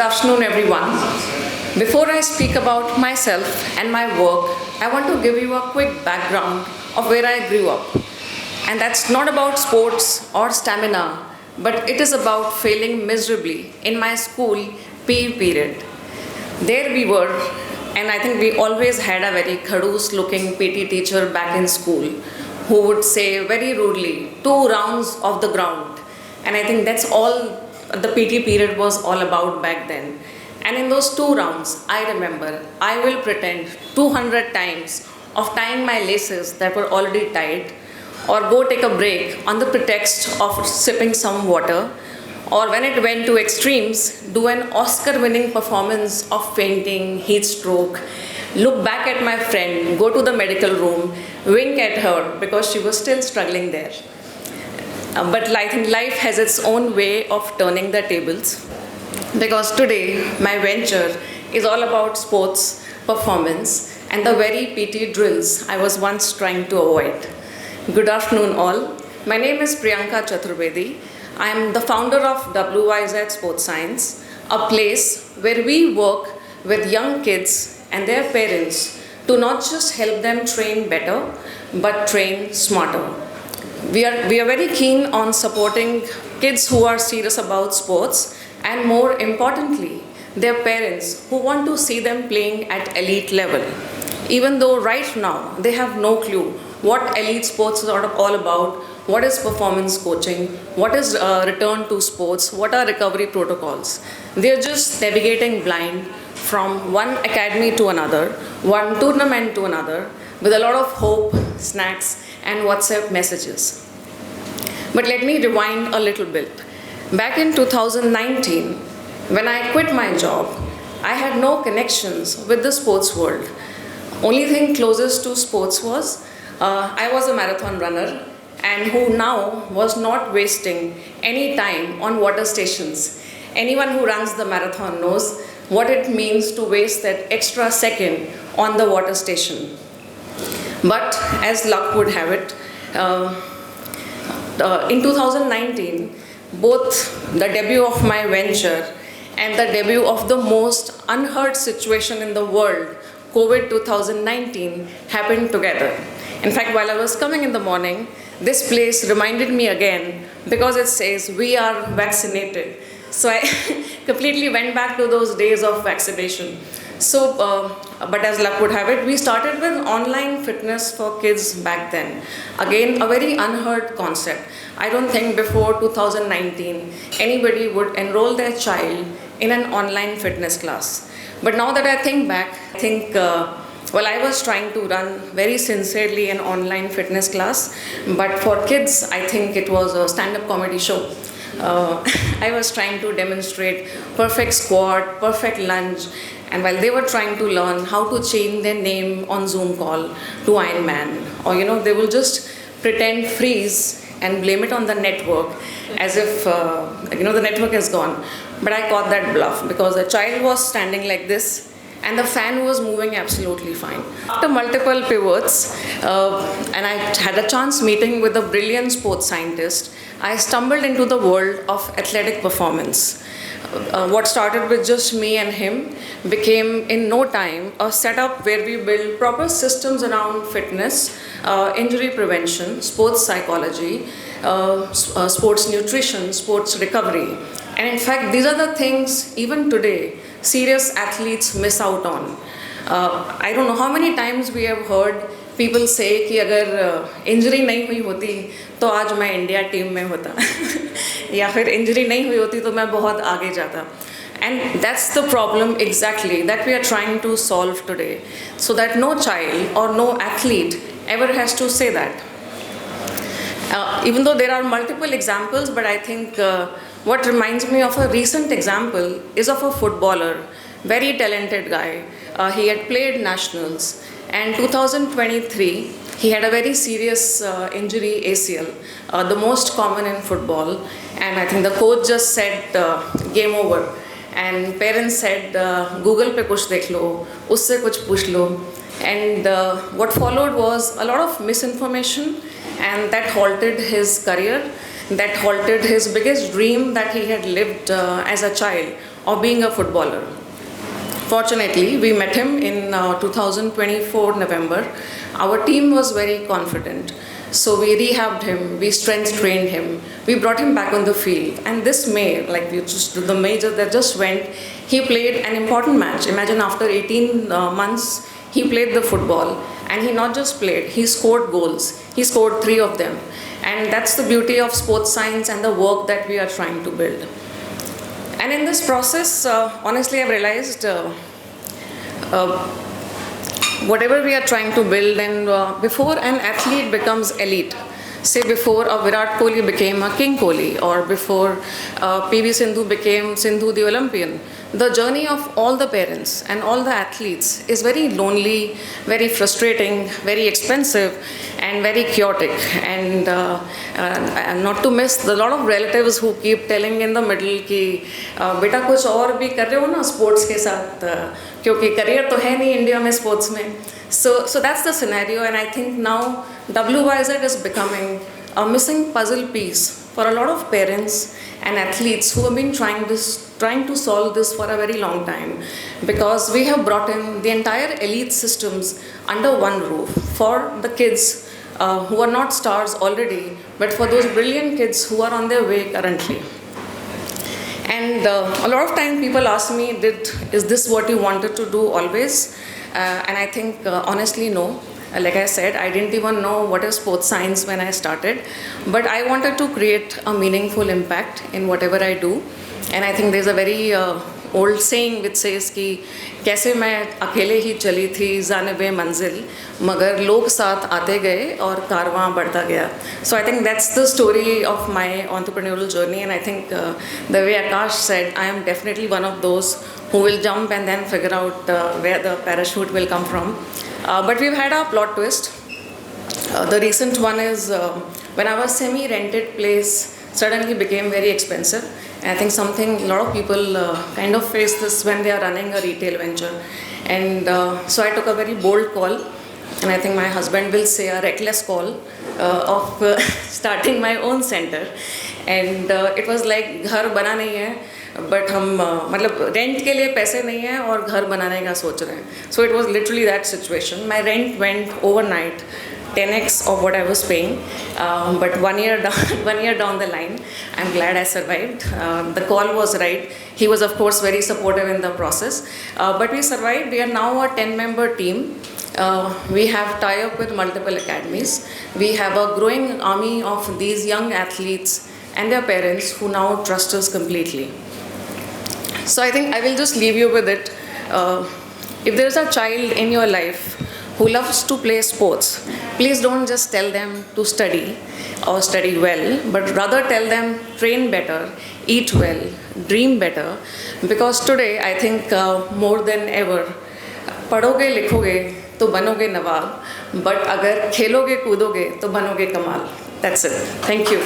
Good afternoon, everyone. Before I speak about myself and my work, I want to give you a quick background of where I grew up. And that's not about sports or stamina, but it is about failing miserably in my school PE period. There we were, and I think we always had a very khadoos looking PT teacher back in school who would say very rudely, 2 rounds of the ground. And I think that's all the PT period was all about back then. And in those 2 rounds, I remember I will pretend 200 times of tying my laces that were already tied, or go take a break on the pretext of sipping some water, or when it went to extremes, do an Oscar winning performance of fainting, heat stroke, look back at my friend, go to the medical room, wink at her because she was still struggling there. But I think life has its own way of turning the tables, because today my venture is all about sports, performance, and the very PT drills I was once trying to avoid. Good afternoon, all. My name is Priyanka Chaturvedi. I am the founder of WYZ Sports Science, a place where we work with young kids and their parents to not just help them train better, but train smarter. We are very keen on supporting kids who are serious about sports, and more importantly, their parents who want to see them playing at elite level. Even though right now they have no clue what elite sports is all about, what is performance coaching, what is return to sports, what are recovery protocols. They are just navigating blind from one academy to another, one tournament to another, with a lot of hope, snacks, and WhatsApp messages. But let me rewind a little bit. Back in 2019, when I quit my job, I had no connections with the sports world. Only thing closest to sports was I was a marathon runner, and who now was not wasting any time on water stations. Anyone who runs the marathon knows what it means to waste that extra second on the water station. But as luck would have it, in 2019, both the debut of my venture and the debut of the most unheard situation in the world, COVID 2019, happened together. In fact, while I was coming in the morning, this place reminded me again, because it says we are vaccinated. So I completely went back to those days of vaccination. But as luck would have it, we started with online fitness for kids back then. Again, a very unheard concept. I don't think before 2019 anybody would enroll their child in an online fitness class. But now that I think back, I think I was trying to run very sincerely an online fitness class, but for kids, I think it was a stand-up comedy show. I was trying to demonstrate perfect squat, perfect lunge, and while they were trying to learn how to change their name on Zoom call to Iron Man, or they will just pretend freeze and blame it on the network as if the network is gone. But I caught that bluff, because the child was standing like this and the fan was moving absolutely fine. After multiple pivots, and I had a chance meeting with a brilliant sports scientist, I stumbled into the world of athletic performance. What started with just me and him became in no time a setup where we build proper systems around fitness, injury prevention, sports psychology, sports nutrition, sports recovery. And in fact, these are the things even today serious athletes miss out on. I don't know how many times we have heard people say कि अगर injury नहीं हुई होती तो आज मैं India team में होता या फिर इंजरी नहीं हुई होती तो मैं बहुत आगे जाता. And that's the problem exactly that we are trying to solve today, so that no child or no athlete ever has to say that. Even though there are multiple examples, but I think what reminds me of a recent example is of a footballer, very talented guy. He had played nationals, and 2023 he had a very serious injury, ACL, the most common in football, and I think the coach just said game over, and parents said Google पे कुछ देख लो, उससे कुछ पूछ लो, and what followed was a lot of misinformation, and that halted his career, that halted his biggest dream that he had lived as a child of being a footballer. Fortunately, we met him in 2024 November. Our team was very confident. So we rehabbed him, we strength trained him, we brought him back on the field. And this May, like we just the major that just went, he played an important match. Imagine after 18 months, he played the football. And he not just played, he scored goals. He scored 3 of them. And that's the beauty of sports science and the work that we are trying to build. And in this process, honestly, I've realized whatever we are trying to build, and before an athlete becomes elite, say before a Virat Kohli became a King Kohli, or before PV Sindhu became Sindhu the Olympian, the journey of all the parents and all the athletes is very lonely, very frustrating, very expensive, and very chaotic. And not to miss the lot of relatives who keep telling in the middle कि बेटा कुछ और भी कर रहे हो ना sports के साथ, क्योंकि करियर तो है नहीं इंडिया में स्पोर्ट्स में. So that's the scenario, and I think now WYZ is becoming a missing puzzle piece for a lot of parents and athletes who have been trying to solve this for a very long time, because we have brought in the entire elite systems under one roof for the kids who are not stars already, but for those brilliant kids who are on their way currently. And a lot of time people ask me, is this what you wanted to do always? And I think honestly no. Like I said, I didn't even know what is sports science when I started, but I wanted to create a meaningful impact in whatever I do. And I think there's a very old saying which says कि कैसे मैं अकेले ही चली थी जानिबे मंजिल मगर लोग साथ आते गए और कारवां बढ़ता गया. So I think that's the story of my entrepreneurial journey, and I think the way Akash said, I am definitely one of those who will jump and then figure out where the parachute will come from. But we've had our plot twist. The recent one is when our semi-rented place suddenly became very expensive. And I think something a lot of people kind of face this when they are running a retail venture. And so I took a very bold call, and I think my husband will say a reckless call of starting my own center. And it was like घर बना नहीं है, but हम मतलब rent के लिए पैसे नहीं हैं और घर बनाने का सोच रहे हैं. So it was literally that situation. My rent went overnight 10x of what I was paying, but 1 year down the line, I'm glad I survived. The call was right. He was of course very supportive in the process, but we survived. We are now a 10-member team. We have tie-up with multiple academies. We have a growing army of these young athletes and their parents who now trust us completely. So I think I will just leave you with it. If there is a child in your life who loves to play sports, please don't just tell them to study or study well, but rather tell them train better, eat well, dream better, because today I think more than ever, पढ़ोगे लिखोगे तो बनोगे नवाब, but अगर खेलोगे कूदोगे तो बनोगे कमाल. That's it. Thank you.